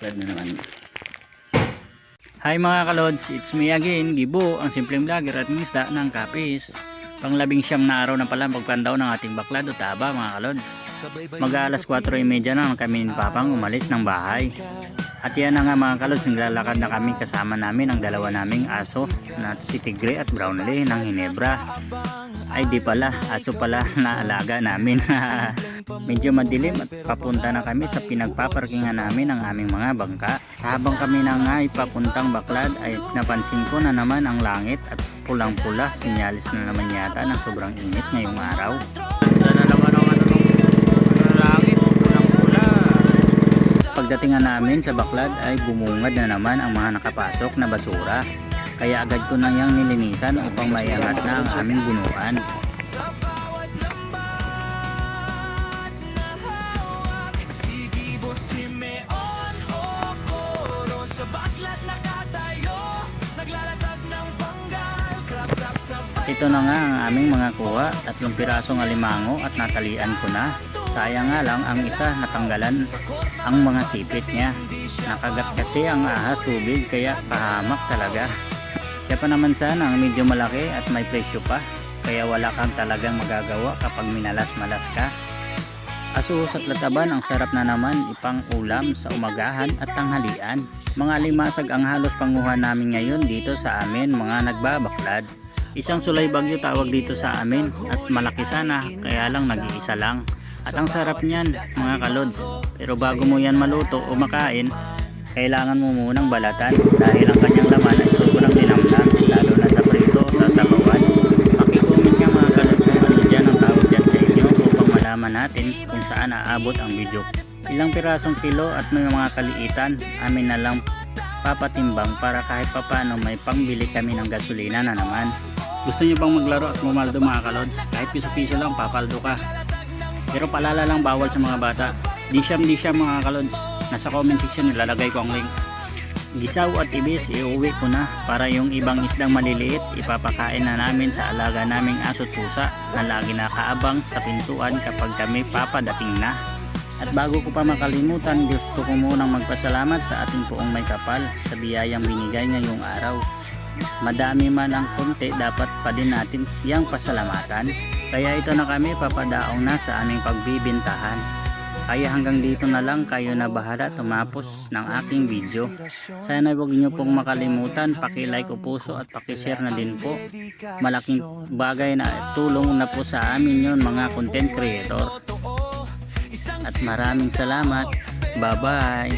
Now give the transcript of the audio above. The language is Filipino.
baklad na naman. Hi mga kalods, it's me again, Gibo, ang simpleng vlogger at isda ng Kapis. Pang-19 na araw na pala pagpandaw ng ating baklad o taba mga kalods. Mag-aalas 4:30 na kami ni Papang umalis ng bahay. At yan na nga mga kalods, naglalakad na kami kasama namin ang dalawa naming aso na si Tigre at Brownlee ng Hinebra. Ay di pala, aso pala na alaga namin. Medyo madilim at papunta na kami sa pinagpaparkingan namin ng aming mga bangka. Habang kami na nga papuntang baklad ay napansin ko na naman ang langit at pulang-pula, sinyalis na naman yata ng sobrang init ngayong araw. Ganda naman ang langit, pulang-pula. Pagdating namin sa baklad ay bumungad na naman ang mga nakapasok na basura. Kaya agad ko na yang nilinisan upang maiangat na ang aming bunuan. At ito na nga ang aming mga kuha, 3 pirasong alimango at natalian ko na. Sayang nga lang ang isa natanggalan ang mga sipit niya. Nakagat kasi ang ahas tubig kaya pahamak talaga. Siya pa naman sana ang medyo malaki at may presyo pa, kaya wala kang talagang magagawa kapag minalas-malas ka. Aso sa Tlataban ang sarap na naman ipang ulam sa umagahan at tanghalian. Mga limasag ang halos panguha namin ngayon dito sa amin mga nagbabaklad. Isang sulay bagyo tawag dito sa amin at malaki sana kaya lang nag-iisa lang. At ang sarap niyan mga kalods, pero bago mo yan maluto o makain, kailangan mo munang balatan dahil ang kanyang laman ay sobrang linamnam, lalo na sa prito o sa sabawan. Paki-comment nga mga kalods kung ano dyan ang tawag dyan sa inyo upang malaman natin kung saan aabot ang video. Ilang pirasong kilo at may mga kaliitan, amin na lang papatimbang para kahit papano may pangbili kami ng gasolina na naman. Gusto nyo bang maglaro at mumaldo mga kalods? Kahit piso-piso lang papaldo ka. Pero palala lang bawal sa mga bata. Di siyam mga kalods. Nasa comment section nilalagay ko ang link. Gisaw at ibis iuwi ko na para yung ibang isdang maliliit ipapakain na namin sa alaga naming aso't pusa na lagi nakaabang sa pintuan kapag kami papadating na. At bago ko pa makalimutan, gusto ko munang magpasalamat sa ating poong may kapal sa biyayang binigay ngayong araw. Madami man ang konti, dapat pa din natin yang pasalamatan. Kaya ito na kami, papadaong na sa aming pagbibintahan. Kaya hanggang dito na lang, kayo na bahala tumapos ng aking video. Sana huwag niyo pong makalimutan paki-like o puso at paki-share na din po. Malaking bagay na tulong na po sa amin yon mga content creator. At maraming salamat. Bye bye.